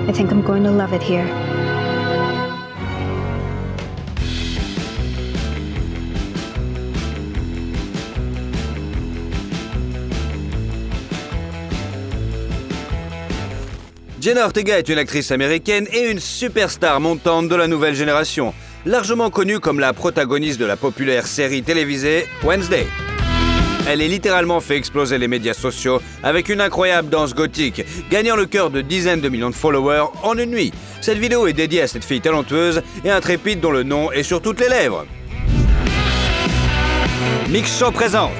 I think I'm going to love it here. Jenna Ortega est une actrice américaine et une superstar montante de la nouvelle génération, largement connue comme la protagoniste de la populaire série télévisée Wednesday. Elle est littéralement fait exploser les médias sociaux avec une incroyable danse gothique, gagnant le cœur de dizaines de millions de followers en une nuit. Cette vidéo est dédiée à cette fille talentueuse et intrépide dont le nom est sur toutes les lèvres. Mix Show présente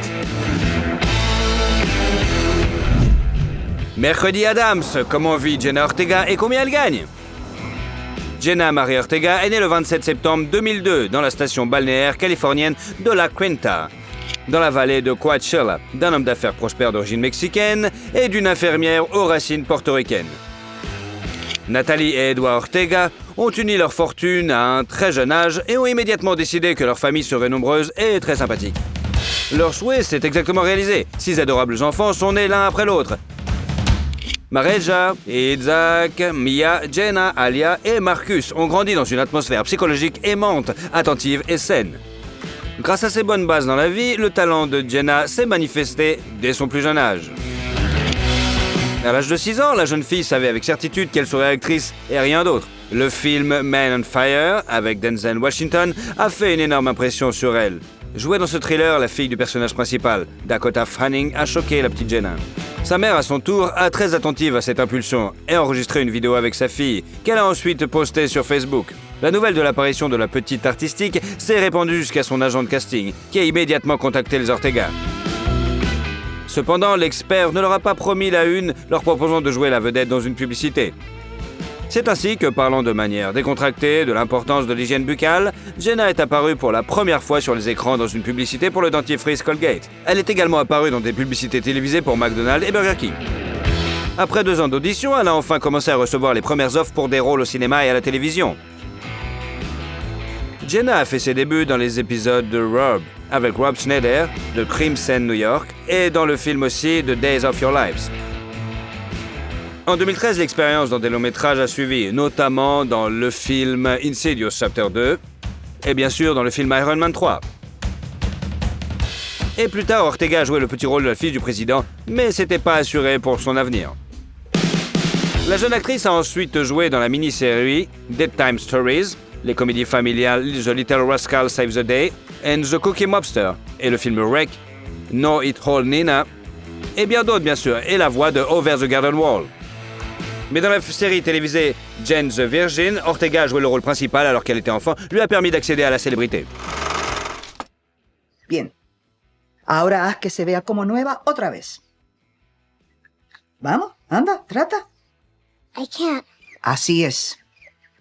Mercredi Addams, comment vit Jenna Ortega et combien elle gagne? Jenna Marie Ortega est née le 27 septembre 2002 dans la station balnéaire californienne de La Quinta, dans la vallée de Coachella, d'un homme d'affaires prospère d'origine mexicaine et d'une infirmière aux racines portoricaines. Nathalie et Edward Ortega ont uni leur fortune à un très jeune âge et ont immédiatement décidé que leur famille serait nombreuse et très sympathique. Leur souhait s'est exactement réalisé. 6 adorables enfants sont nés l'un après l'autre. Mareja, Isaac, Mia, Jenna, Alia et Marcus ont grandi dans une atmosphère psychologique aimante, attentive et saine. Grâce à ses bonnes bases dans la vie, le talent de Jenna s'est manifesté dès son plus jeune âge. À l'âge de 6 ans, la jeune fille savait avec certitude qu'elle serait actrice et rien d'autre. Le film Man on Fire, avec Denzel Washington, a fait une énorme impression sur elle. Jouée dans ce thriller, la fille du personnage principal, Dakota Fanning, a choqué la petite Jenna. Sa mère, à son tour, a très attentive à cette impulsion et a enregistré une vidéo avec sa fille, qu'elle a ensuite postée sur Facebook. La nouvelle de l'apparition de la petite artistique s'est répandue jusqu'à son agent de casting, qui a immédiatement contacté les Ortega. Cependant, l'expert ne leur a pas promis la une, leur proposant de jouer la vedette dans une publicité. C'est ainsi que, parlant de manière décontractée de l'importance de l'hygiène buccale, Jenna est apparue pour la première fois sur les écrans dans une publicité pour le dentifrice Colgate. Elle est également apparue dans des publicités télévisées pour McDonald's et Burger King. Après 2 ans d'audition, elle a enfin commencé à recevoir les premières offres pour des rôles au cinéma et à la télévision. Jenna a fait ses débuts dans les épisodes de Rob, avec Rob Schneider, de Crimson New York, et dans le film aussi The Days of Your Lives. En 2013, l'expérience dans des longs métrages a suivi, notamment dans le film Insidious Chapter 2 et bien sûr dans le film Iron Man 3. Et plus tard, Ortega a joué le petit rôle de la fille du président, mais c'était pas assuré pour son avenir. La jeune actrice a ensuite joué dans la mini-série Dead Time Stories, les comédies familiales The Little Rascal Saves the Day and The Cookie Mobster, et le film Wreck, No It All Nina, et bien d'autres bien sûr, et la voix de Over the Garden Wall. Mais dans la série télévisée Jane the Virgin, Ortega a joué le rôle principal alors qu'elle était enfant, lui a permis d'accéder à la célébrité. Bien. Ahora haz que se vea como nueva otra vez. Vamos, anda, trata. I can't. Así es.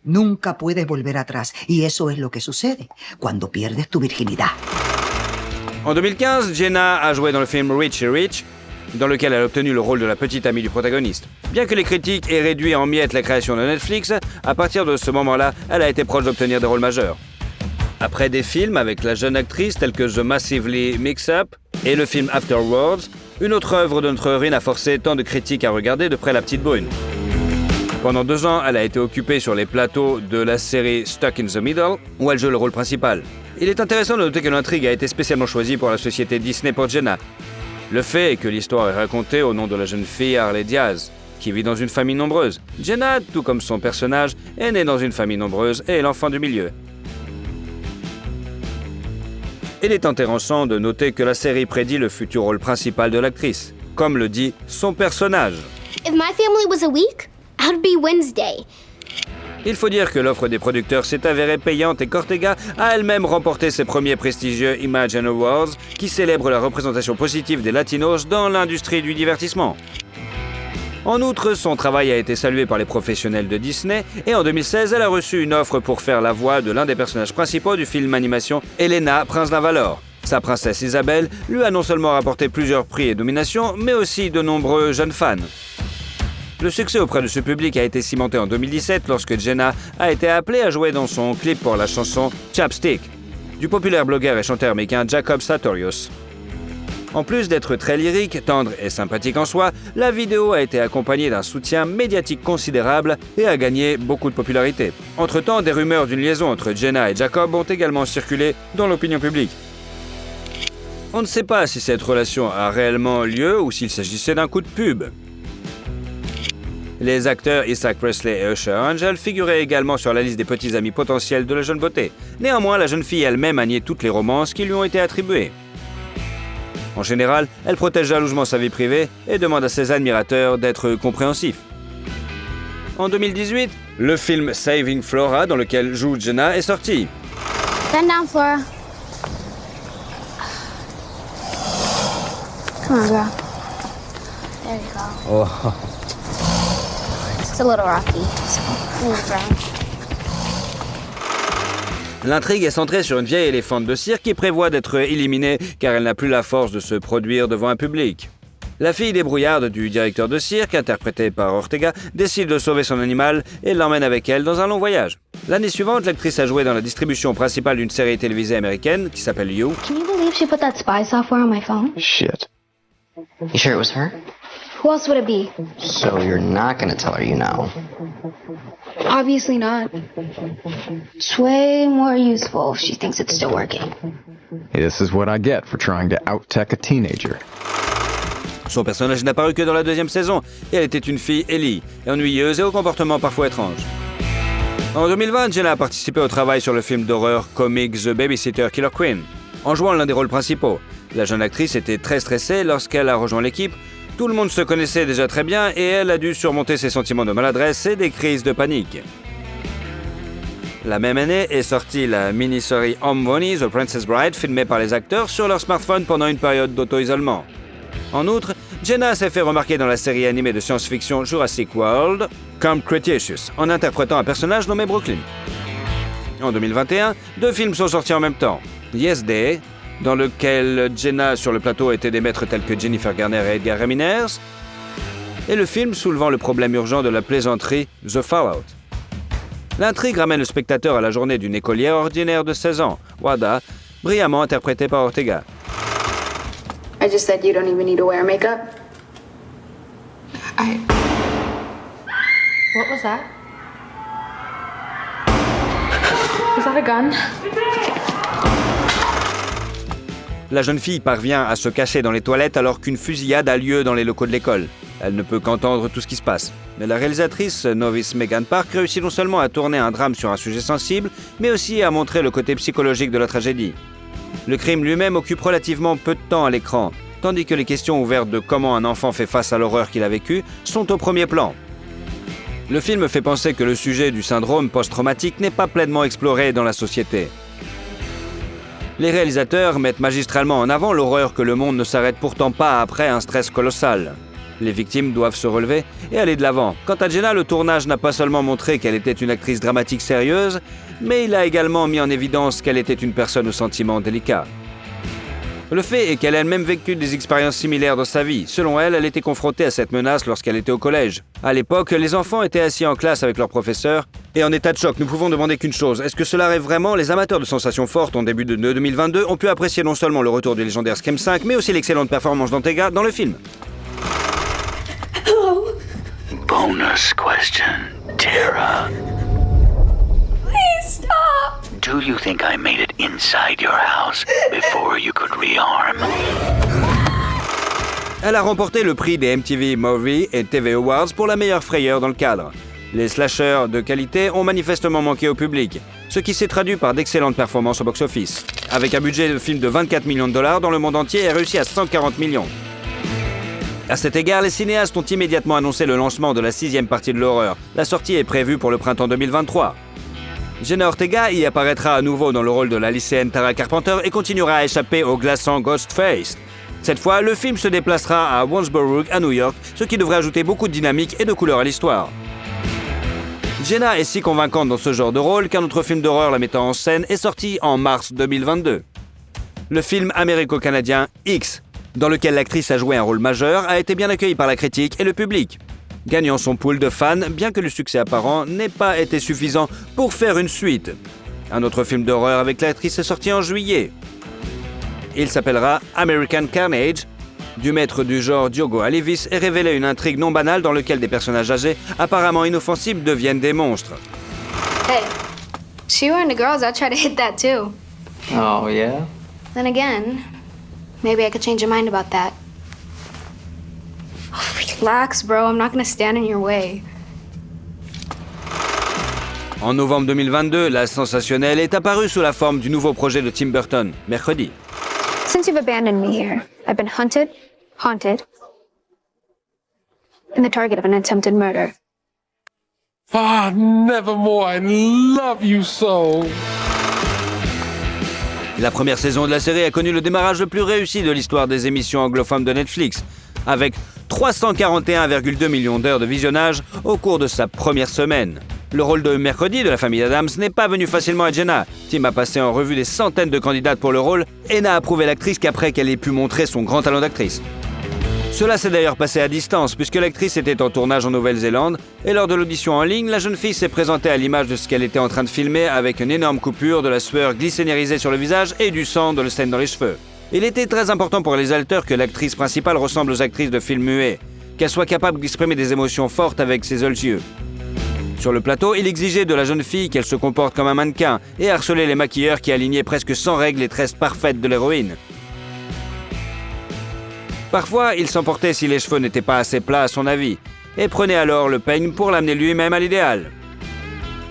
Nunca puedes volver atrás. Y eso es lo que sucede cuando pierdes tu virginidad. En 2015, Jenna a joué dans le film Richie Rich, dans lequel elle a obtenu le rôle de la petite amie du protagoniste. Bien que les critiques aient réduit en miettes la création de Netflix, à partir de ce moment-là, elle a été proche d'obtenir des rôles majeurs. Après des films avec la jeune actrice tels que The Massively Mix-Up et le film Afterwards, une autre œuvre de notre héroïne a forcé tant de critiques à regarder de près la petite brune. Pendant 2 ans, elle a été occupée sur les plateaux de la série Stuck in the Middle, où elle joue le rôle principal. Il est intéressant de noter que l'intrigue a été spécialement choisie pour la société Disney pour Jenna. Le fait est que l'histoire est racontée au nom de la jeune fille Harley Diaz, qui vit dans une famille nombreuse. Jenna, tout comme son personnage, est née dans une famille nombreuse et est l'enfant du milieu. Il est intéressant de noter que la série prédit le futur rôle principal de l'actrice, comme le dit son personnage. If my family was a week, I'd be Wednesday. Il faut dire que l'offre des producteurs s'est avérée payante et qu'Ortega a elle-même remporté ses premiers prestigieux Imagine Awards qui célèbrent la représentation positive des Latinos dans l'industrie du divertissement. En outre, son travail a été salué par les professionnels de Disney et en 2016, elle a reçu une offre pour faire la voix de l'un des personnages principaux du film animation Elena, Prince d'un Valor. Sa princesse Isabelle lui a non seulement rapporté plusieurs prix et nominations, mais aussi de nombreux jeunes fans. Le succès auprès de ce public a été cimenté en 2017 lorsque Jenna a été appelée à jouer dans son clip pour la chanson Chapstick du populaire blogueur et chanteur américain Jacob Sartorius. En plus d'être très lyrique, tendre et sympathique en soi, la vidéo a été accompagnée d'un soutien médiatique considérable et a gagné beaucoup de popularité. Entre-temps, des rumeurs d'une liaison entre Jenna et Jacob ont également circulé dans l'opinion publique. On ne sait pas si cette relation a réellement lieu ou s'il s'agissait d'un coup de pub. Les acteurs Isaac Presley et Usher Angel figuraient également sur la liste des petits amis potentiels de la jeune beauté. Néanmoins, la jeune fille elle-même a nié toutes les romances qui lui ont été attribuées. En général, elle protège jalousement sa vie privée et demande à ses admirateurs d'être compréhensifs. En 2018, le film Saving Flora, dans lequel joue Jenna, est sorti. Bend down, Flora. Come on, girl. There you go. Oh. It's a little rocky, so move around. L'intrigue est centrée sur une vieille éléphante de cirque qui prévoit d'être éliminée car elle n'a plus la force de se produire devant un public. La fille débrouillarde du directeur de cirque, interprétée par Ortega, décide de sauver son animal et l'emmène avec elle dans un long voyage. L'année suivante, l'actrice a joué dans la distribution principale d'une série télévisée américaine qui s'appelle You. Can you believe she put that spy software on my phone? Shit. You sure it was her? Who else would it be? So you're not gonna tell her you know? Obviously not. It's way more useful if she thinks it's still working. This is what I get for trying to out-tech a teenager. Son personnage n'a paru que dans la deuxième saison, et elle était une fille Ellie, ennuyeuse et au comportement parfois étrange. En 2020, Jenna a participé au travail sur le film d'horreur comique The Babysitter Killer Queen, en jouant l'un des rôles principaux. La jeune actrice était très stressée lorsqu'elle a rejoint l'équipe. Tout le monde se connaissait déjà très bien et elle a dû surmonter ses sentiments de maladresse et des crises de panique. La même année est sortie la mini-série Home Bunny, The Princess Bride, filmée par les acteurs sur leur smartphone pendant une période d'auto-isolement. En outre, Jenna s'est fait remarquer dans la série animée de science-fiction Jurassic World, Camp Cretaceous, en interprétant un personnage nommé Brooklyn. En 2021, 2 films sont sortis en même temps. Yes Day, dans lequel Jenna sur le plateau était des maîtres tels que Jennifer Garner et Edgar Ramirez, et le film soulevant le problème urgent de la plaisanterie The Fallout. L'intrigue ramène le spectateur à la journée d'une écolière ordinaire de 16 ans, Wada, brillamment interprétée par Ortega. I just said you don't even need to wear makeup. What was that? Was that a gun? La jeune fille parvient à se cacher dans les toilettes alors qu'une fusillade a lieu dans les locaux de l'école. Elle ne peut qu'entendre tout ce qui se passe. Mais la réalisatrice novice Megan Park réussit non seulement à tourner un drame sur un sujet sensible, mais aussi à montrer le côté psychologique de la tragédie. Le crime lui-même occupe relativement peu de temps à l'écran, tandis que les questions ouvertes de comment un enfant fait face à l'horreur qu'il a vécue sont au premier plan. Le film fait penser que le sujet du syndrome post-traumatique n'est pas pleinement exploré dans la société. Les réalisateurs mettent magistralement en avant l'horreur que le monde ne s'arrête pourtant pas après un stress colossal. Les victimes doivent se relever et aller de l'avant. Quant à Jenna, le tournage n'a pas seulement montré qu'elle était une actrice dramatique sérieuse, mais il a également mis en évidence qu'elle était une personne aux sentiments délicats. Le fait est qu'elle a elle-même vécu des expériences similaires dans sa vie. Selon elle, elle était confrontée à cette menace lorsqu'elle était au collège. À l'époque, les enfants étaient assis en classe avec leurs professeurs et en état de choc. Nous pouvons demander qu'une chose. Est-ce que cela arrive vraiment? Les amateurs de sensations fortes en début de 2022 ont pu apprécier non seulement le retour du légendaire Scream 5, mais aussi l'excellente performance d'Ortega dans le film. Bonus question, Tara. Please stop! Do you think I made it inside your house before you could rearm? Elle a remporté le prix des MTV Movie et TV Awards pour la meilleure frayeur dans le cadre. Les slashers de qualité ont manifestement manqué au public, ce qui s'est traduit par d'excellentes performances au box-office. Avec un budget de film de 24 millions de dollars dans le monde entier, elle réussit à 140 millions. À cet égard, les cinéastes ont immédiatement annoncé le lancement de la 6e partie de l'horreur. La sortie est prévue pour le printemps 2023. Jenna Ortega y apparaîtra à nouveau dans le rôle de la lycéenne Tara Carpenter et continuera à échapper au glaçant Ghostface. Cette fois, le film se déplacera à Warrensburg, à New York, ce qui devrait ajouter beaucoup de dynamique et de couleur à l'histoire. Jenna est si convaincante dans ce genre de rôle qu'un autre film d'horreur la mettant en scène est sorti en mars 2022. Le film américo-canadien X, dans lequel l'actrice a joué un rôle majeur, a été bien accueilli par la critique et le public, gagnant son pool de fans, bien que le succès apparent n'ait pas été suffisant pour faire une suite. Un autre film d'horreur avec l'actrice est sorti en juillet. Il s'appellera American Carnage. Du maître du genre Diogo Alivis est révélé une intrigue non banale dans laquelle des personnages âgés, apparemment inoffensifs, deviennent des monstres. Hey, she were into girls, I'd try to hit that too. Oh, yeah? Then again, maybe I could change your mind about that. Oh, relax, bro. I'm not gonna stand in your way. En novembre 2022, la sensationnelle est apparue sous la forme du nouveau projet de Tim Burton, Mercredi. Since you've abandoned me here, I've been hunted, haunted, and the target of an attempted murder. Ah, Nevermore, I love you so. La première saison de la série a connu le démarrage le plus réussi de l'histoire des émissions anglophones de Netflix, avec 341,2 millions d'heures de visionnage au cours de sa première semaine. Le rôle de Mercredi de la famille Addams n'est pas venu facilement à Jenna. Tim a passé en revue des centaines de candidates pour le rôle et n'a approuvé l'actrice qu'après qu'elle ait pu montrer son grand talent d'actrice. Cela s'est d'ailleurs passé à distance puisque l'actrice était en tournage en Nouvelle-Zélande et lors de l'audition en ligne, la jeune fille s'est présentée à l'image de ce qu'elle était en train de filmer avec une énorme coupure, de la sueur glycénérisée sur le visage et du sang de le scène dans les cheveux. Il était très important pour les réalisateurs que l'actrice principale ressemble aux actrices de films muets, qu'elle soit capable d'exprimer des émotions fortes avec ses seuls yeux. Sur le plateau, il exigeait de la jeune fille qu'elle se comporte comme un mannequin et harcelait les maquilleurs qui alignaient presque sans règle les tresses parfaites de l'héroïne. Parfois, il s'emportait si les cheveux n'étaient pas assez plats à son avis et prenait alors le peigne pour l'amener lui-même à l'idéal.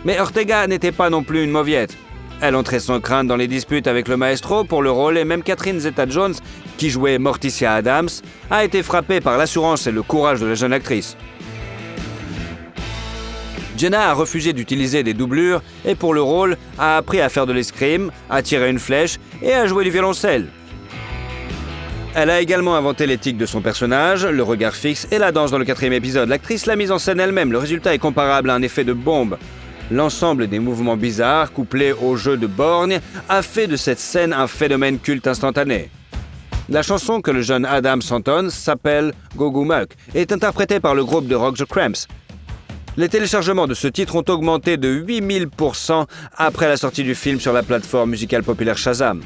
Mais Ortega n'était pas non plus une mauviette. Elle entrait sans crainte dans les disputes avec le maestro pour le rôle et même Catherine Zeta-Jones, qui jouait Morticia Addams, a été frappée par l'assurance et le courage de la jeune actrice. Jenna a refusé d'utiliser des doublures et pour le rôle a appris à faire de l'escrime, à tirer une flèche et à jouer du violoncelle. Elle a également inventé l'éthique de son personnage, le regard fixe et la danse dans le 4e épisode. L'actrice l'a mise en scène elle-même, le résultat est comparable à un effet de bombe. L'ensemble des mouvements bizarres, couplés au jeu de borgne, a fait de cette scène un phénomène culte instantané. La chanson que le jeune Adam entonne s'appelle Go Go Muck et est interprétée par le groupe de rock The Cramps. Les téléchargements de ce titre ont augmenté de 8000% après la sortie du film sur la plateforme musicale populaire Shazam.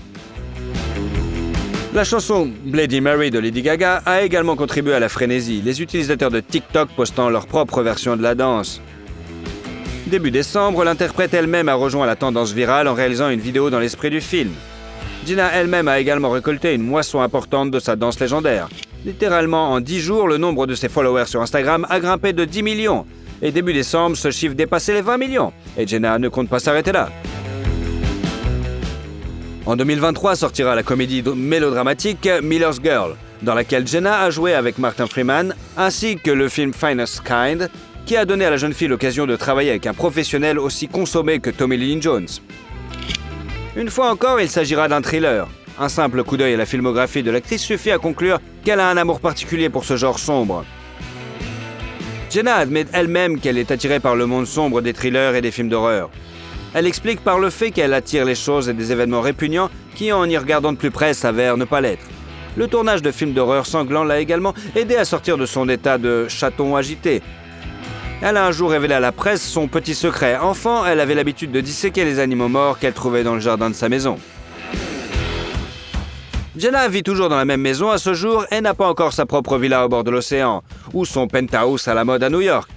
La chanson Bloody Mary de Lady Gaga a également contribué à la frénésie, les utilisateurs de TikTok postant leur propre version de la danse. Début décembre, l'interprète elle-même a rejoint la tendance virale en réalisant une vidéo dans l'esprit du film. Jenna elle-même a également récolté une moisson importante de sa danse légendaire. Littéralement, en 10 jours, le nombre de ses followers sur Instagram a grimpé de 10 millions. Et début décembre, ce chiffre dépassait les 20 millions. Et Jenna ne compte pas s'arrêter là. En 2023 sortira la comédie mélodramatique Miller's Girl, dans laquelle Jenna a joué avec Martin Freeman, ainsi que le film Finest Kind, qui a donné à la jeune fille l'occasion de travailler avec un professionnel aussi consommé que Tommy Lee Jones. Une fois encore, il s'agira d'un thriller. Un simple coup d'œil à la filmographie de l'actrice suffit à conclure qu'elle a un amour particulier pour ce genre sombre. Jenna admet elle-même qu'elle est attirée par le monde sombre des thrillers et des films d'horreur. Elle explique par le fait qu'elle attire les choses et des événements répugnants qui, en y regardant de plus près, s'avèrent ne pas l'être. Le tournage de films d'horreur sanglants l'a également aidé à sortir de son état de chaton agité. Elle a un jour révélé à la presse son petit secret. Enfant, elle avait l'habitude de disséquer les animaux morts qu'elle trouvait dans le jardin de sa maison. Jenna vit toujours dans la même maison à ce jour et n'a pas encore sa propre villa au bord de l'océan, ou son penthouse à la mode à New York.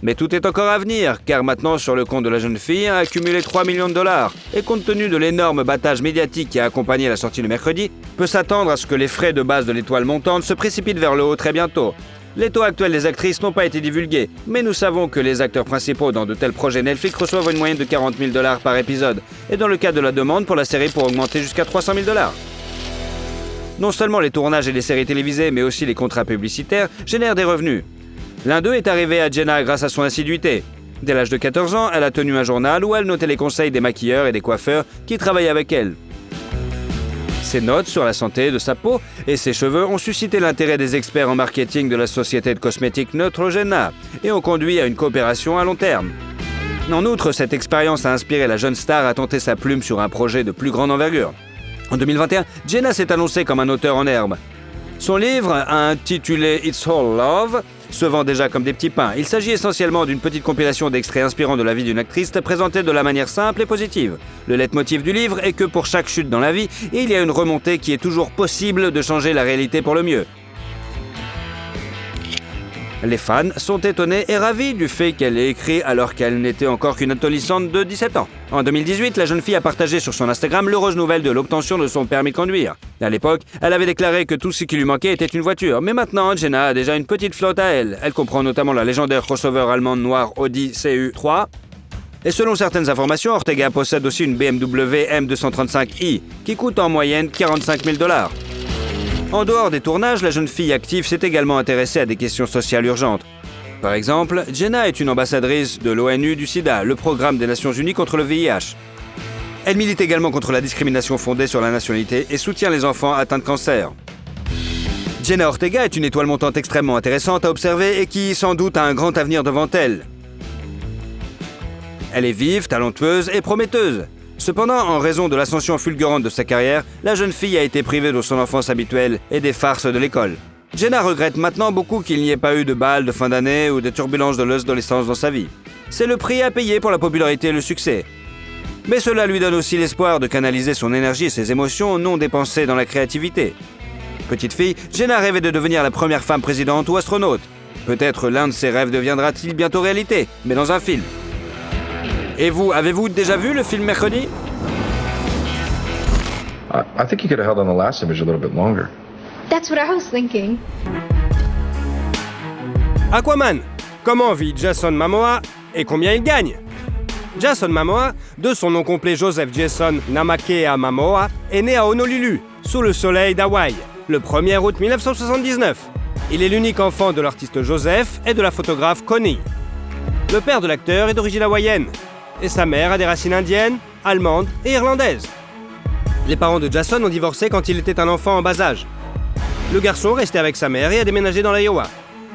Mais tout est encore à venir, car maintenant sur le compte de la jeune fille a accumulé 3 millions de dollars, et compte tenu de l'énorme battage médiatique qui a accompagné la sortie de Mercredi, peut s'attendre à ce que les frais de base de l'étoile montante se précipitent vers le haut très bientôt. Les taux actuels des actrices n'ont pas été divulgués, mais nous savons que les acteurs principaux dans de tels projets Netflix reçoivent une moyenne de 40 000 $ par épisode, et dans le cas de la demande pour la série pour augmenter jusqu'à 300 000 $. Non seulement les tournages et les séries télévisées, mais aussi les contrats publicitaires génèrent des revenus. L'un d'eux est arrivé à Jenna grâce à son assiduité. Dès l'âge de 14 ans, elle a tenu un journal où elle notait les conseils des maquilleurs et des coiffeurs qui travaillaient avec elle. Ses notes sur la santé de sa peau et ses cheveux ont suscité l'intérêt des experts en marketing de la société de cosmétiques Neutrogena et ont conduit à une coopération à long terme. En outre, cette expérience a inspiré la jeune star à tenter sa plume sur un projet de plus grande envergure. En 2021, Jenna s'est annoncée comme un auteur en herbe. Son livre, intitulé It's All Love, se vend déjà comme des petits pains. Il s'agit essentiellement d'une petite compilation d'extraits inspirants de la vie d'une actrice présentée de la manière simple et positive. Le leitmotiv du livre est que pour chaque chute dans la vie, il y a une remontée qui est toujours possible de changer la réalité pour le mieux. Les fans sont étonnés et ravis du fait qu'elle ait écrit alors qu'elle n'était encore qu'une adolescente de 17 ans. En 2018, la jeune fille a partagé sur son Instagram l'heureuse nouvelle de l'obtention de son permis de conduire. À l'époque, elle avait déclaré que tout ce qui lui manquait était une voiture. Mais maintenant, Jenna a déjà une petite flotte à elle. Elle comprend notamment la légendaire crossover allemande noire Audi CU3. Et selon certaines informations, Ortega possède aussi une BMW M235i qui coûte en moyenne 45 000 $. En dehors des tournages, la jeune fille active s'est également intéressée à des questions sociales urgentes. Par exemple, Jenna est une ambassadrice de l'ONU du SIDA, le programme des Nations Unies contre le VIH. Elle milite également contre la discrimination fondée sur la nationalité et soutient les enfants atteints de cancer. Jenna Ortega est une étoile montante extrêmement intéressante à observer et qui, sans doute, a un grand avenir devant elle. Elle est vive, talentueuse et prometteuse. Cependant, en raison de l'ascension fulgurante de sa carrière, la jeune fille a été privée de son enfance habituelle et des farces de l'école. Jenna regrette maintenant beaucoup qu'il n'y ait pas eu de bal de fin d'année ou de turbulences de l'adolescence dans sa vie. C'est le prix à payer pour la popularité et le succès. Mais cela lui donne aussi l'espoir de canaliser son énergie et ses émotions non dépensées dans la créativité. Petite fille, Jenna rêvait de devenir la première femme présidente ou astronaute. Peut-être l'un de ses rêves deviendra-t-il bientôt réalité, mais dans un film. Et vous, avez-vous déjà vu le film Mercredi? I think you could have held on the last image a little bit longer. That's what I was thinking. Aquaman. Comment vit Jason Momoa et combien il gagne? Jason Momoa, de son nom complet Joseph Jason Namakea Momoa, est né à Honolulu, sous le soleil d'Hawaï, le 1er août 1979. Il est l'unique enfant de l'artiste Joseph et de la photographe Connie. Le père de l'acteur est d'origine hawaïenne, et sa mère a des racines indiennes, allemandes et irlandaises. Les parents de Jason ont divorcé quand il était un enfant en bas âge. Le garçon restait avec sa mère et a déménagé dans l'Iowa.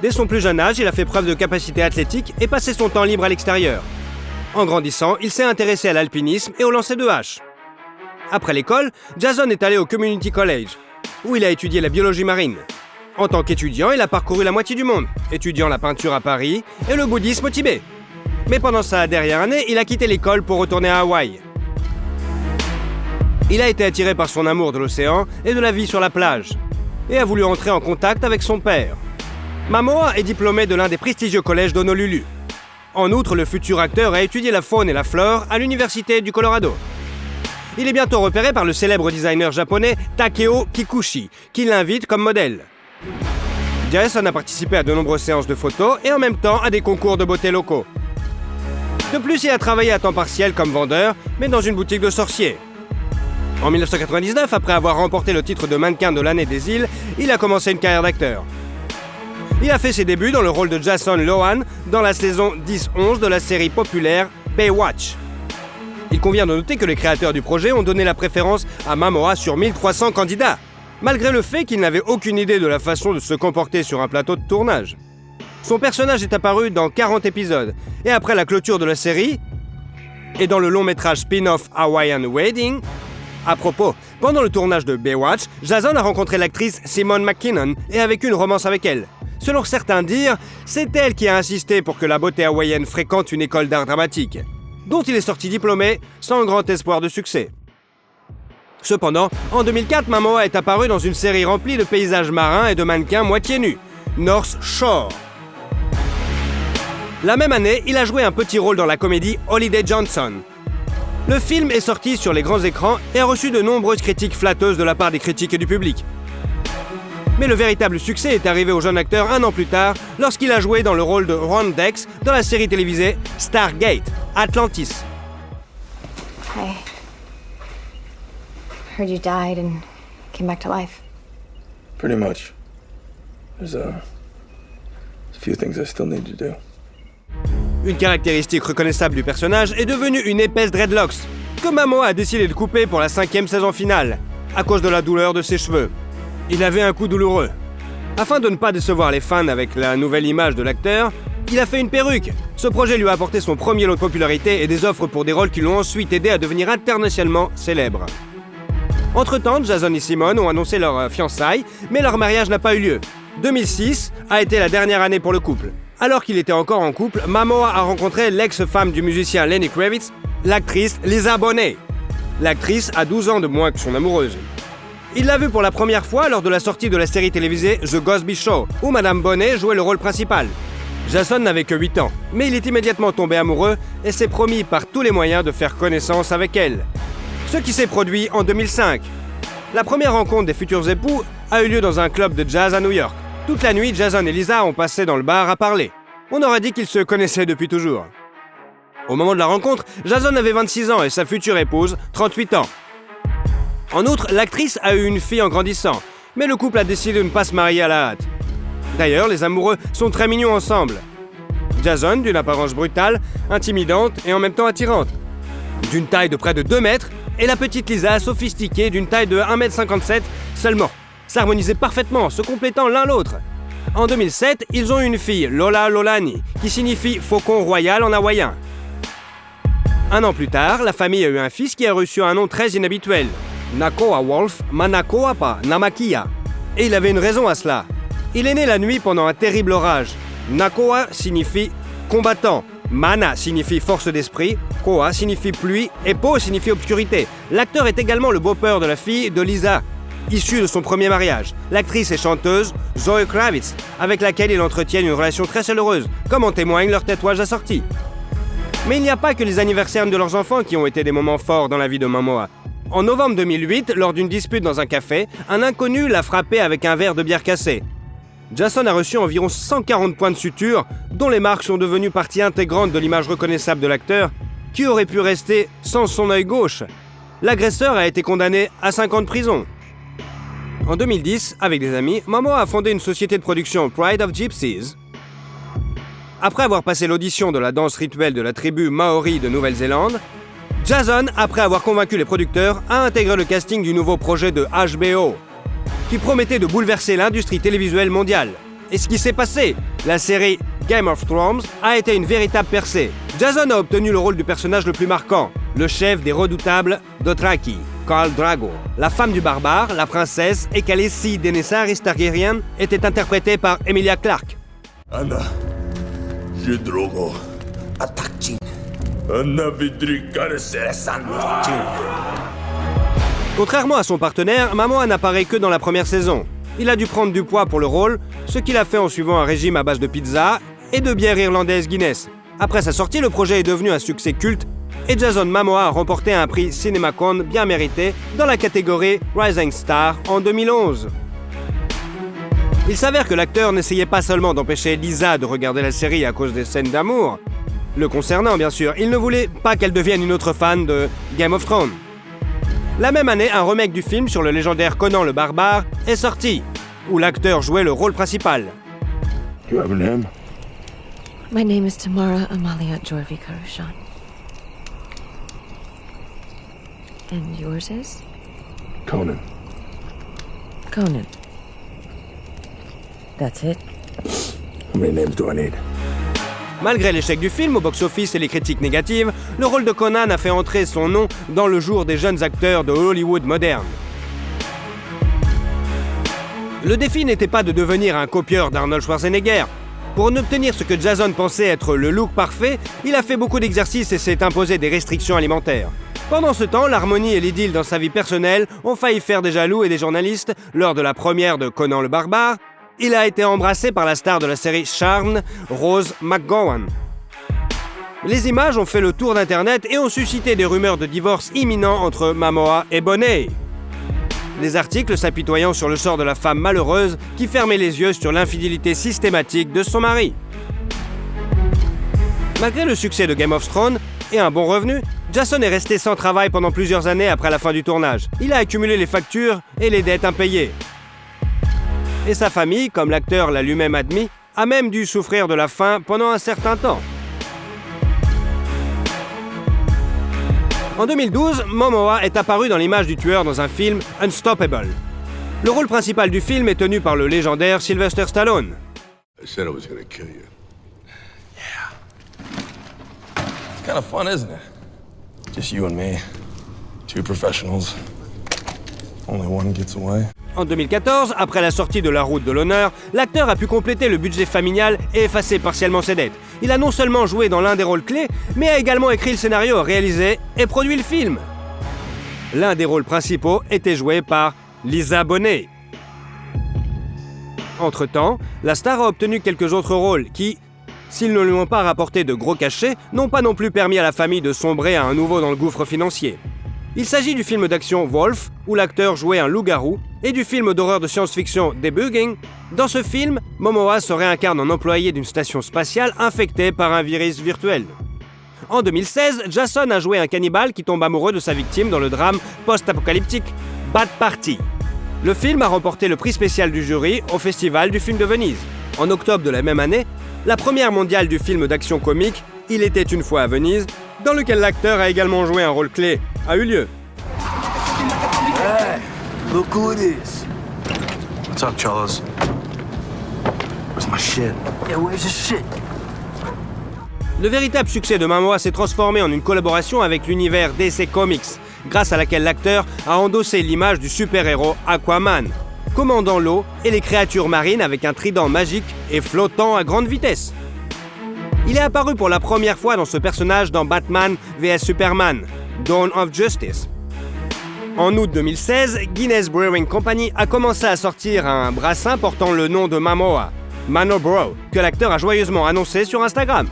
Dès son plus jeune âge, il a fait preuve de capacité athlétique et passé son temps libre à l'extérieur. En grandissant, il s'est intéressé à l'alpinisme et au lancer de hache. Après l'école, Jason est allé au Community College, où il a étudié la biologie marine. En tant qu'étudiant, il a parcouru la moitié du monde, étudiant la peinture à Paris et le bouddhisme au Tibet. Mais pendant sa dernière année, il a quitté l'école pour retourner à Hawaï. Il a été attiré par son amour de l'océan et de la vie sur la plage, et a voulu entrer en contact avec son père. Momoa est diplômé de l'un des prestigieux collèges d'Honolulu. En outre, le futur acteur a étudié la faune et la flore à l'université du Colorado. Il est bientôt repéré par le célèbre designer japonais Takeo Kikuchi, qui l'invite comme modèle. Jason a participé à de nombreuses séances de photos et en même temps à des concours de beauté locaux. De plus, il a travaillé à temps partiel comme vendeur, mais dans une boutique de sorciers. En 1999, après avoir remporté le titre de mannequin de l'année des îles, il a commencé une carrière d'acteur. Il a fait ses débuts dans le rôle de Jason Lohan dans la saison 10-11 de la série populaire Baywatch. Il convient de noter que les créateurs du projet ont donné la préférence à Momoa sur 1300 candidats, malgré le fait qu'il n'avait aucune idée de la façon de se comporter sur un plateau de tournage. Son personnage est apparu dans 40 épisodes, et après la clôture de la série, et dans le long-métrage spin-off Hawaiian Wedding. À propos, pendant le tournage de Baywatch, Jason a rencontré l'actrice Simone McKinnon et a vécu une romance avec elle. Selon certains dires, c'est elle qui a insisté pour que la beauté hawaïenne fréquente une école d'art dramatique, dont il est sorti diplômé sans grand espoir de succès. Cependant, en 2004, Momoa est apparu dans une série remplie de paysages marins et de mannequins moitié nus, North Shore. La même année, il a joué un petit rôle dans la comédie Holiday Johnson. Le film est sorti sur les grands écrans et a reçu de nombreuses critiques flatteuses de la part des critiques et du public. Mais le véritable succès est arrivé au jeune acteur un an plus tard, lorsqu'il a joué dans le rôle de Ron Dex dans la série télévisée Stargate, Atlantis. I heard you died and came back to life. Pretty much. There's a few things I still need to do. Une caractéristique reconnaissable du personnage est devenue une épaisse dreadlocks, que Momoa a décidé de couper pour la 5e saison finale, à cause de la douleur de ses cheveux. Il avait un coup douloureux. Afin de ne pas décevoir les fans avec la nouvelle image de l'acteur, il a fait une perruque. Ce projet lui a apporté son premier lot de popularité et des offres pour des rôles qui l'ont ensuite aidé à devenir internationalement célèbre. Entre-temps, Jason et Simone ont annoncé leur fiançailles, mais leur mariage n'a pas eu lieu. 2006 a été la dernière année pour le couple. Alors qu'il était encore en couple, Momoa a rencontré l'ex-femme du musicien Lenny Kravitz, l'actrice Lisa Bonet. L'actrice a 12 ans de moins que son amoureuse. Il l'a vue pour la première fois lors de la sortie de la série télévisée The Cosby Show, où Madame Bonet jouait le rôle principal. Jason n'avait que 8 ans, mais il est immédiatement tombé amoureux et s'est promis par tous les moyens de faire connaissance avec elle. Ce qui s'est produit en 2005. La première rencontre des futurs époux a eu lieu dans un club de jazz à New York. Toute la nuit, Jason et Lisa ont passé dans le bar à parler. On aurait dit qu'ils se connaissaient depuis toujours. Au moment de la rencontre, Jason avait 26 ans et sa future épouse, 38 ans. En outre, l'actrice a eu une fille en grandissant, mais le couple a décidé de ne pas se marier à la hâte. D'ailleurs, les amoureux sont très mignons ensemble. Jason, d'une apparence brutale, intimidante et en même temps attirante. D'une taille de près de 2 mètres, et la petite Lisa, sophistiquée, d'une taille de 1,57 m seulement. S'harmonisaient parfaitement, se complétant l'un l'autre. En 2007, ils ont eu une fille, Lola Lolani, qui signifie faucon royal en hawaïen. Un an plus tard, la famille a eu un fils qui a reçu un nom très inhabituel, Nakoa Wolf Manakoapa Namakia. Et il avait une raison à cela. Il est né la nuit pendant un terrible orage. Nakoa signifie combattant, Mana signifie force d'esprit, Koa signifie pluie et Po signifie obscurité. L'acteur est également le beau-père de la fille de Lisa, issue de son premier mariage. L'actrice et chanteuse Zoe Kravitz, avec laquelle il entretient une relation très chaleureuse, comme en témoigne leur tatouage assorti. Mais il n'y a pas que les anniversaires de leurs enfants qui ont été des moments forts dans la vie de Momoa. En novembre 2008, lors d'une dispute dans un café, un inconnu l'a frappé avec un verre de bière cassé. Jason a reçu environ 140 points de suture, dont les marques sont devenues partie intégrante de l'image reconnaissable de l'acteur, qui aurait pu rester sans son œil gauche. L'agresseur a été condamné à 5 ans de prison. En 2010, avec des amis, Momoa a fondé une société de production, Pride of Gypsies. Après avoir passé l'audition de la danse rituelle de la tribu Maori de Nouvelle-Zélande, Jason, après avoir convaincu les producteurs, a intégré le casting du nouveau projet de HBO, qui promettait de bouleverser l'industrie télévisuelle mondiale. Et ce qui s'est passé, la série Game of Thrones a été une véritable percée. Jason a obtenu le rôle du personnage le plus marquant, le chef des redoutables Dothraki, Khal Drogo. La femme du barbare, la princesse et Khaleesi Daenerys Targaryen était interprétée par Emilia Clarke. Anna, je drogo, attaque. Anna Contrairement à son partenaire, Momoa n'apparaît que dans la première saison. Il a dû prendre du poids pour le rôle, ce qu'il a fait en suivant un régime à base de pizza et de bière irlandaise Guinness. Après sa sortie, le projet est devenu un succès culte et Jason Momoa a remporté un prix CinemaCon bien mérité dans la catégorie Rising Star en 2011. Il s'avère que l'acteur n'essayait pas seulement d'empêcher Lisa de regarder la série à cause des scènes d'amour. Le concernant, bien sûr, il ne voulait pas qu'elle devienne une autre fan de Game of Thrones. La même année, un remake du film sur le légendaire Conan le Barbare est sorti, où l'acteur jouait le rôle principal. You have a name? My name is Tamara Amalia Jorvi Karushan. And yours is? Conan. Conan. That's it? How many names do I need? Malgré l'échec du film au box-office et les critiques négatives, le rôle de Conan a fait entrer son nom dans le jour des jeunes acteurs de Hollywood moderne. Le défi n'était pas de devenir un copieur d'Arnold Schwarzenegger. Pour en obtenir ce que Jason pensait être le look parfait, il a fait beaucoup d'exercices et s'est imposé des restrictions alimentaires. Pendant ce temps, l'harmonie et l'idylle dans sa vie personnelle ont failli faire des jaloux et des journalistes lors de la première de Conan le Barbare. Il a été embrassé par la star de la série Charmed, Rose McGowan. Les images ont fait le tour d'Internet et ont suscité des rumeurs de divorce imminent entre Momoa et Bonet. Les articles s'apitoyant sur le sort de la femme malheureuse qui fermait les yeux sur l'infidélité systématique de son mari. Malgré le succès de Game of Thrones et un bon revenu, Jason est resté sans travail pendant plusieurs années après la fin du tournage. Il a accumulé les factures et les dettes impayées. Et sa famille, comme l'acteur l'a lui-même admis, a même dû souffrir de la faim pendant un certain temps. En 2012, Momoa est apparu dans l'image du tueur dans un film Unstoppable. Le rôle principal du film est tenu par le légendaire Sylvester Stallone. I said I was gonna kill you. Yeah. It's kind of fun, isn't it? Just you and me. Two professionals. Only one gets away. En 2014, après la sortie de La Route de l'Honneur, l'acteur a pu compléter le budget familial et effacer partiellement ses dettes. Il a non seulement joué dans l'un des rôles clés, mais a également écrit le scénario, réalisé et produit le film. L'un des rôles principaux était joué par Lisa Bonet. Entre-temps, la star a obtenu quelques autres rôles qui, s'ils ne lui ont pas rapporté de gros cachets, n'ont pas non plus permis à la famille de sombrer à nouveau dans le gouffre financier. Il s'agit du film d'action Wolf, où l'acteur jouait un loup-garou, et du film d'horreur de science-fiction Debugging. Dans ce film, Momoa se réincarne en employé d'une station spatiale infectée par un virus virtuel. En 2016, Jason a joué un cannibale qui tombe amoureux de sa victime dans le drame post-apocalyptique Bad Party. Le film a remporté le prix spécial du jury au Festival du film de Venise. En octobre de la même année, la première mondiale du film d'action comique Il était une fois à Venise, dans lequel l'acteur a également joué un rôle clé, a eu lieu. Hey, look who it is. What's up, Cholos? Where's my shit? Yeah, where's your shit? Le véritable succès de Momoa s'est transformé en une collaboration avec l'univers DC Comics, grâce à laquelle l'acteur a endossé l'image du super-héros Aquaman, commandant l'eau et les créatures marines avec un trident magique et flottant à grande vitesse. Il est apparu pour la première fois dans ce personnage dans Batman vs Superman, Dawn of Justice. En août 2016, Guinness Brewing Company a commencé à sortir un brassin portant le nom de Momoa, Mano Bro, que l'acteur a joyeusement annoncé sur Instagram.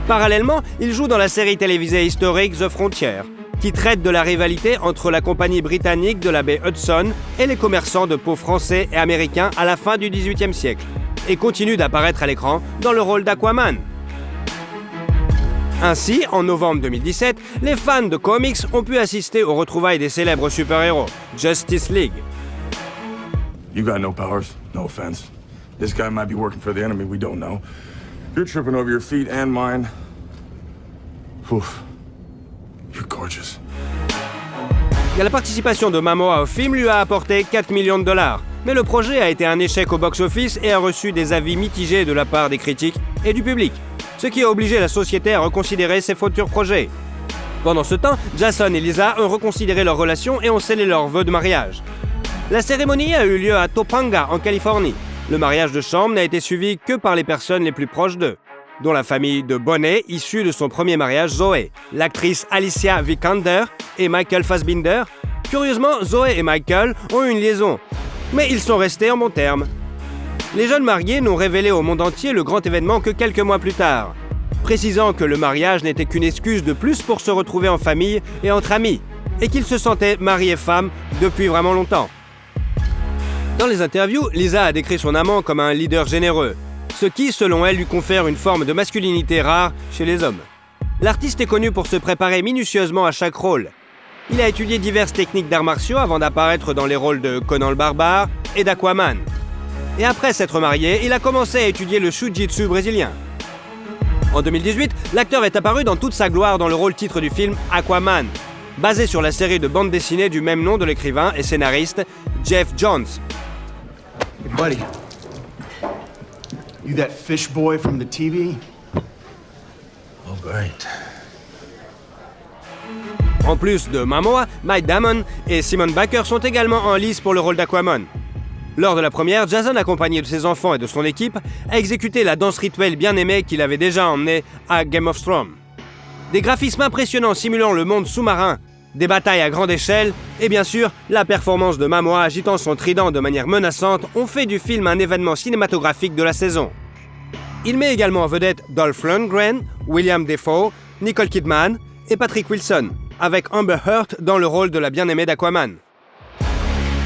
Parallèlement, il joue dans la série télévisée historique The Frontier, qui traite de la rivalité entre la compagnie britannique de la baie Hudson et les commerçants de peau français et américains à la fin du XVIIIe siècle, et continue d'apparaître à l'écran dans le rôle d'Aquaman. Ainsi, en novembre 2017, les fans de comics ont pu assister aux retrouvailles des célèbres super-héros, Justice League. You got no powers, no offense. This guy might be working for the enemy, we don't know. You're tripping over your feet and mine. Oof. You're gorgeous. Et la participation de Momoa au film lui a apporté 4 millions de dollars. Mais le projet a été un échec au box-office et a reçu des avis mitigés de la part des critiques et du public, ce qui a obligé la société à reconsidérer ses futurs projets. Pendant ce temps, Jason et Lisa ont reconsidéré leur relation et ont scellé leur vœu de mariage. La cérémonie a eu lieu à Topanga, en Californie. Le mariage de chambre n'a été suivi que par les personnes les plus proches d'eux, dont la famille de Bonet, issue de son premier mariage, Zoé, l'actrice Alicia Vikander et Michael Fassbinder. Curieusement, Zoé et Michael ont eu une liaison, mais ils sont restés en bons termes. Les jeunes mariés n'ont révélé au monde entier le grand événement que quelques mois plus tard, précisant que le mariage n'était qu'une excuse de plus pour se retrouver en famille et entre amis, et qu'ils se sentaient mari et femme depuis vraiment longtemps. Dans les interviews, Lisa a décrit son amant comme un leader généreux, ce qui, selon elle, lui confère une forme de masculinité rare chez les hommes. L'artiste est connu pour se préparer minutieusement à chaque rôle. Il a étudié diverses techniques d'arts martiaux avant d'apparaître dans les rôles de Conan le Barbare et d'Aquaman. Et après s'être marié, il a commencé à étudier le Shujitsu brésilien. En 2018, l'acteur est apparu dans toute sa gloire dans le rôle titre du film Aquaman, basé sur la série de bande dessinée du même nom de l'écrivain et scénariste Jeff Johns. Hey buddy, you that fish boy from the TV? Oh, great. En plus de Momoa, Matt Damon et Simon Baker sont également en lice pour le rôle d'Aquaman. Lors de la première, Jason, accompagné de ses enfants et de son équipe, a exécuté la danse rituelle bien aimée qu'il avait déjà emmenée à Game of Thrones. Des graphismes impressionnants simulant le monde sous-marin, des batailles à grande échelle, et bien sûr, la performance de Momoa agitant son trident de manière menaçante ont fait du film un événement cinématographique de la saison. Il met également en vedette Dolph Lundgren, William Dafoe, Nicole Kidman et Patrick Wilson, avec Amber Heard dans le rôle de la bien-aimée d'Aquaman.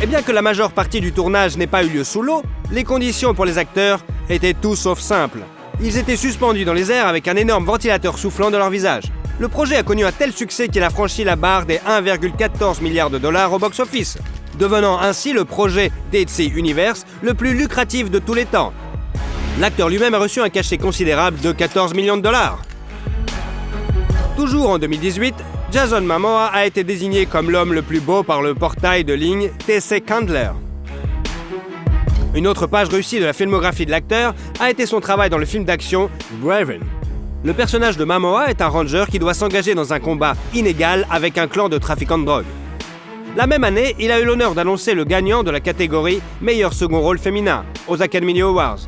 Et bien que la majeure partie du tournage n'ait pas eu lieu sous l'eau, les conditions pour les acteurs étaient tout sauf simples. Ils étaient suspendus dans les airs avec un énorme ventilateur soufflant dans leur visage. Le projet a connu un tel succès qu'il a franchi la barre des 1,14 milliard de dollars au box-office, devenant ainsi le projet DC Universe le plus lucratif de tous les temps. L'acteur lui-même a reçu un cachet considérable de 14 millions de dollars. Toujours en 2018, Jason Momoa a été désigné comme l'homme le plus beau par le portail de ligne TC Candler. Une autre page réussie de la filmographie de l'acteur a été son travail dans le film d'action Raven. Le personnage de Momoa est un ranger qui doit s'engager dans un combat inégal avec un clan de trafiquants de drogue. La même année, il a eu l'honneur d'annoncer le gagnant de la catégorie meilleur second rôle féminin aux Academy Awards.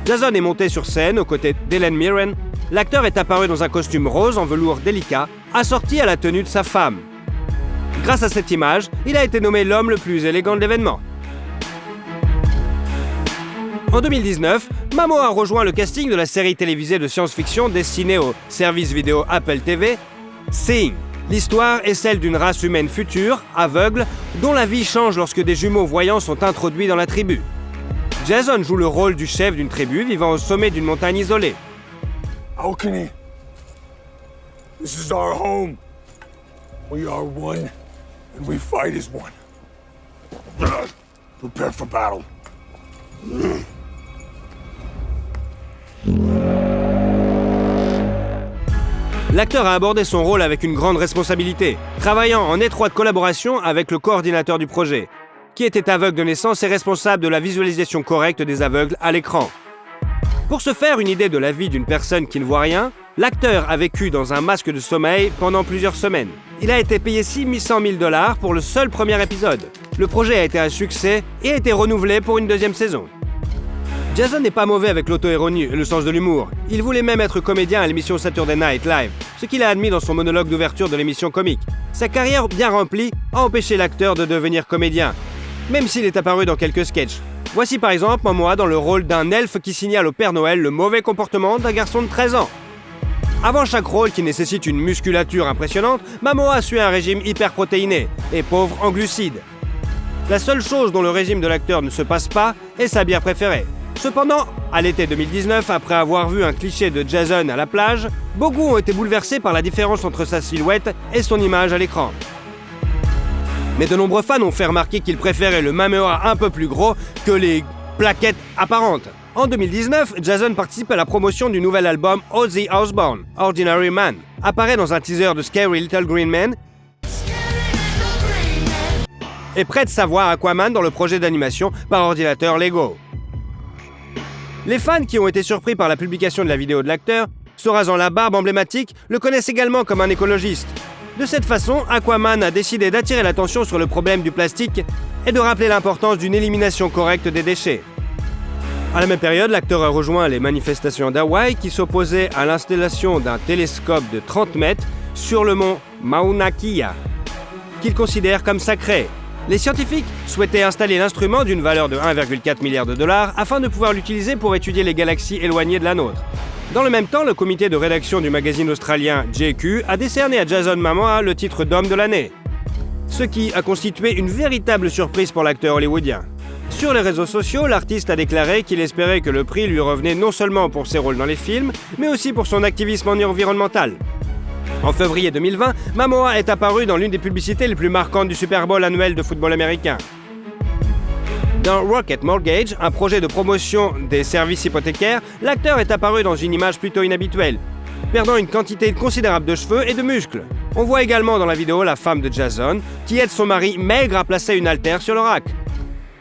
Jason est monté sur scène aux côtés d'Helen Mirren. L'acteur est apparu dans un costume rose en velours délicat, assorti à la tenue de sa femme. Grâce à cette image, il a été nommé l'homme le plus élégant de l'événement. En 2019, Momoa a rejoint le casting de la série télévisée de science-fiction destinée au service vidéo Apple TV, Seeing. L'histoire est celle d'une race humaine future, aveugle, dont la vie change lorsque des jumeaux voyants sont introduits dans la tribu. Jason joue le rôle du chef d'une tribu vivant au sommet d'une montagne isolée. How can he? This is our home. We are one, and we fight as one. Prepare for battle. L'acteur a abordé son rôle avec une grande responsabilité, travaillant en étroite collaboration avec le coordinateur du projet, qui était aveugle de naissance et responsable de la visualisation correcte des aveugles à l'écran. Pour se faire une idée de la vie d'une personne qui ne voit rien, l'acteur a vécu dans un masque de sommeil pendant plusieurs semaines. Il a été payé $600 000 pour le seul premier épisode. Le projet a été un succès et a été renouvelé pour une deuxième saison. Jason n'est pas mauvais avec l'auto-ironie et le sens de l'humour. Il voulait même être comédien à l'émission Saturday Night Live, ce qu'il a admis dans son monologue d'ouverture de l'émission comique. Sa carrière bien remplie a empêché l'acteur de devenir comédien, même s'il est apparu dans quelques sketchs. Voici par exemple Momoa dans le rôle d'un elfe qui signale au Père Noël le mauvais comportement d'un garçon de 13 ans. Avant chaque rôle qui nécessite une musculature impressionnante, Momoa suit un régime hyperprotéiné et pauvre en glucides. La seule chose dont le régime de l'acteur ne se passe pas est sa bière préférée. Cependant, à l'été 2019, après avoir vu un cliché de Jason à la plage, beaucoup ont été bouleversés par la différence entre sa silhouette et son image à l'écran. Mais de nombreux fans ont fait remarquer qu'ils préféraient le Momoa un peu plus gros que les plaquettes apparentes. En 2019, Jason participe à la promotion du nouvel album Ozzy Osbourne, Ordinary Man, apparaît dans un teaser de Scary Little Green Man et prête sa voix à Aquaman dans le projet d'animation par ordinateur Lego. Les fans qui ont été surpris par la publication de la vidéo de l'acteur, se rasant la barbe emblématique, le connaissent également comme un écologiste. De cette façon, Aquaman a décidé d'attirer l'attention sur le problème du plastique et de rappeler l'importance d'une élimination correcte des déchets. À la même période, l'acteur a rejoint les manifestations d'Hawaï qui s'opposaient à l'installation d'un télescope de 30 mètres sur le mont Mauna Kea, qu'il considère comme sacré. Les scientifiques souhaitaient installer l'instrument d'une valeur de 1,4 milliard de dollars afin de pouvoir l'utiliser pour étudier les galaxies éloignées de la nôtre. Dans le même temps, le comité de rédaction du magazine australien JQ a décerné à Jason Momoa le titre d'homme de l'année, ce qui a constitué une véritable surprise pour l'acteur hollywoodien. Sur les réseaux sociaux, l'artiste a déclaré qu'il espérait que le prix lui revenait non seulement pour ses rôles dans les films, mais aussi pour son activisme environnemental. En février 2020, Momoa est apparu dans l'une des publicités les plus marquantes du Super Bowl annuel de football américain. Dans Rocket Mortgage, un projet de promotion des services hypothécaires, l'acteur est apparu dans une image plutôt inhabituelle, perdant une quantité considérable de cheveux et de muscles. On voit également dans la vidéo la femme de Jason, qui aide son mari maigre à placer une haltère sur le rack.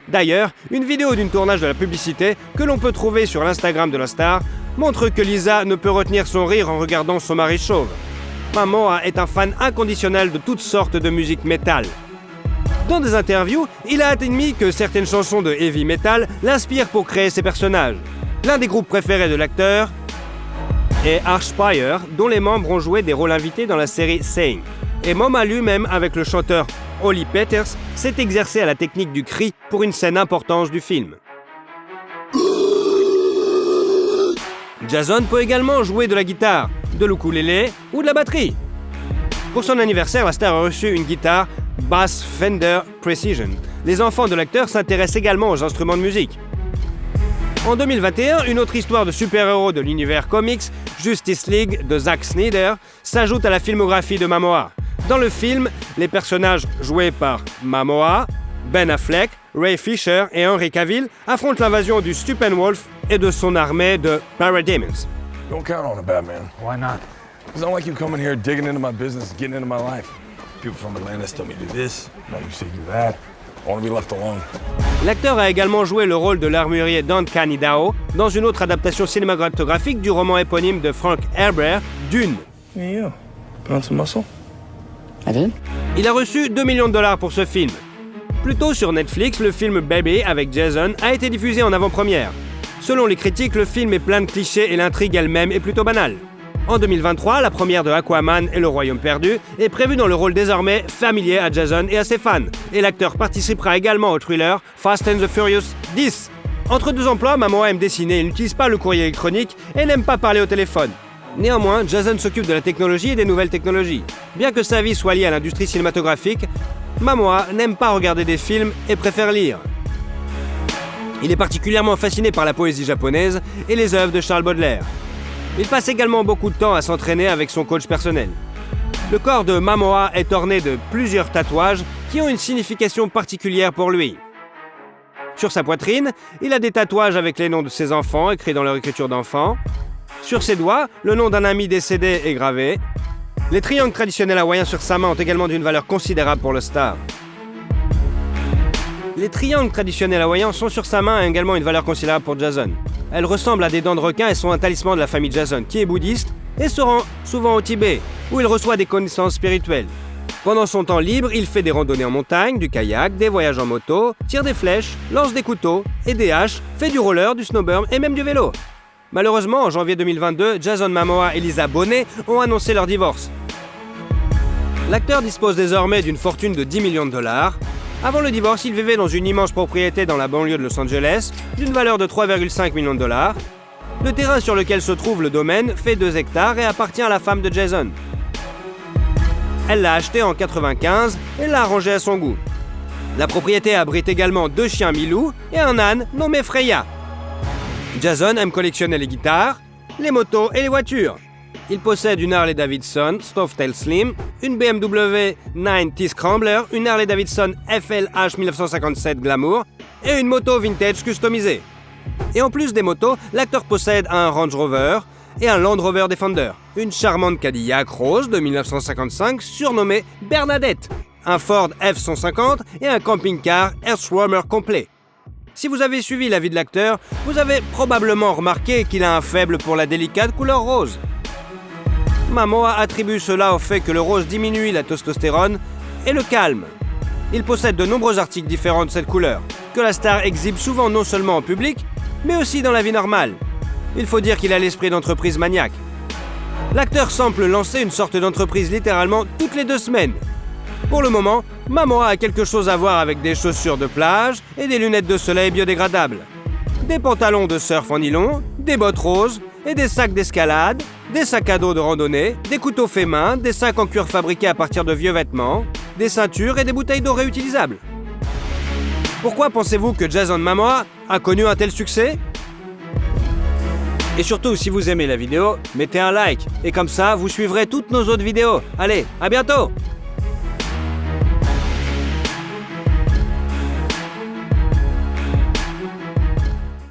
D'ailleurs, une vidéo d'une tournage de la publicité, que l'on peut trouver sur l'Instagram de la star, montre que Lisa ne peut retenir son rire en regardant son mari chauve. Momoa est un fan inconditionnel de toutes sortes de musique métal. Dans des interviews, il a admis que certaines chansons de heavy metal l'inspirent pour créer ses personnages. L'un des groupes préférés de l'acteur est Archspire, dont les membres ont joué des rôles invités dans la série Seeing. Et Momoa lui-même, avec le chanteur Holly Peters, s'est exercé à la technique du cri pour une scène importante du film. Jason peut également jouer de la guitare, de l'ukulélé ou de la batterie. Pour son anniversaire, la star a reçu une guitare Bass Fender Precision. Les enfants de l'acteur s'intéressent également aux instruments de musique. En 2021, une autre histoire de super-héros de l'univers comics, Justice League de Zack Snyder, s'ajoute à la filmographie de Momoa. Dans le film, les personnages joués par Momoa, Ben Affleck, Ray Fisher et Henry Cavill affrontent l'invasion du Steppenwolf et de son armée de Parademons. Don't count on it, Batman. Why not? Because I don't like you coming here, digging into my business, getting into my life. People from Atlantis tell me to do this, now you say do that. I want to be left alone. L'acteur a également joué le rôle de l'armurier Duncan Idaho dans une autre adaptation cinématographique du roman éponyme de Frank Herbert, Dune. Yeah, you. Put on some muscle? I did? Il a reçu 2 millions de dollars pour ce film. Plus tôt sur Netflix, le film Baby avec Jason a été diffusé en avant-première. Selon les critiques, le film est plein de clichés et l'intrigue elle-même est plutôt banale. En 2023, la première de Aquaman et le Royaume perdu est prévue dans le rôle désormais familier à Jason et à ses fans. Et l'acteur participera également au thriller Fast and the Furious 10. Entre deux emplois, Momoa aime dessiner, il n'utilise pas le courrier électronique et n'aime pas parler au téléphone. Néanmoins, Jason s'occupe de la technologie et des nouvelles technologies. Bien que sa vie soit liée à l'industrie cinématographique, Momoa n'aime pas regarder des films et préfère lire. Il est particulièrement fasciné par la poésie japonaise et les œuvres de Charles Baudelaire. Il passe également beaucoup de temps à s'entraîner avec son coach personnel. Le corps de Momoa est orné de plusieurs tatouages qui ont une signification particulière pour lui. Sur sa poitrine, il a des tatouages avec les noms de ses enfants écrits dans leur écriture d'enfant. Sur ses doigts, le nom d'un ami décédé est gravé. Les triangles traditionnels hawaïens sur sa main ont également d'une valeur considérable pour le star. Les triangles traditionnels hawaïens sont sur sa main et également une valeur considérable pour Jason. Elles ressemblent à des dents de requin et sont un talisman de la famille Jason, qui est bouddhiste et se rend souvent au Tibet, où il reçoit des connaissances spirituelles. Pendant son temps libre, il fait des randonnées en montagne, du kayak, des voyages en moto, tire des flèches, lance des couteaux et des haches, fait du roller, du snowboard et même du vélo. Malheureusement, en janvier 2022, Jason Momoa et Lisa Bonet ont annoncé leur divorce. L'acteur dispose désormais d'une fortune de 10 millions de dollars. Avant le divorce, il vivait dans une immense propriété dans la banlieue de Los Angeles, d'une valeur de 3,5 millions de dollars. Le terrain sur lequel se trouve le domaine fait 2 hectares et appartient à la femme de Jason. Elle l'a acheté en 1995 et l'a arrangé à son goût. La propriété abrite également 2 chiens Milou et un âne nommé Freya. Jason aime collectionner les guitares, les motos et les voitures. Il possède une Harley-Davidson Softail Slim, une BMW 9T Scrambler, une Harley-Davidson FLH 1957 Glamour et une moto vintage customisée. Et en plus des motos, l'acteur possède un Range Rover et un Land Rover Defender, une charmante Cadillac rose de 1955 surnommée Bernadette, un Ford F-150 et un camping-car Earthwormer complet. Si vous avez suivi la vie de l'acteur, vous avez probablement remarqué qu'il a un faible pour la délicate couleur rose. Momoa attribue cela au fait que le rose diminue la testostérone et le calme. Il possède de nombreux articles différents de cette couleur, que la star exhibe souvent non seulement en public, mais aussi dans la vie normale. Il faut dire qu'il a l'esprit d'entreprise maniaque. L'acteur semble lancer une sorte d'entreprise littéralement toutes les 2 semaines. Pour le moment, Momoa a quelque chose à voir avec des chaussures de plage et des lunettes de soleil biodégradables. Des pantalons de surf en nylon, des bottes roses et des sacs d'escalade, des sacs à dos de randonnée, des couteaux faits main, des sacs en cuir fabriqués à partir de vieux vêtements, des ceintures et des bouteilles d'eau réutilisables. Pourquoi pensez-vous que Jason Momoa a connu un tel succès ? Et surtout, si vous aimez la vidéo, mettez un like. Et comme ça, vous suivrez toutes nos autres vidéos. Allez, à bientôt !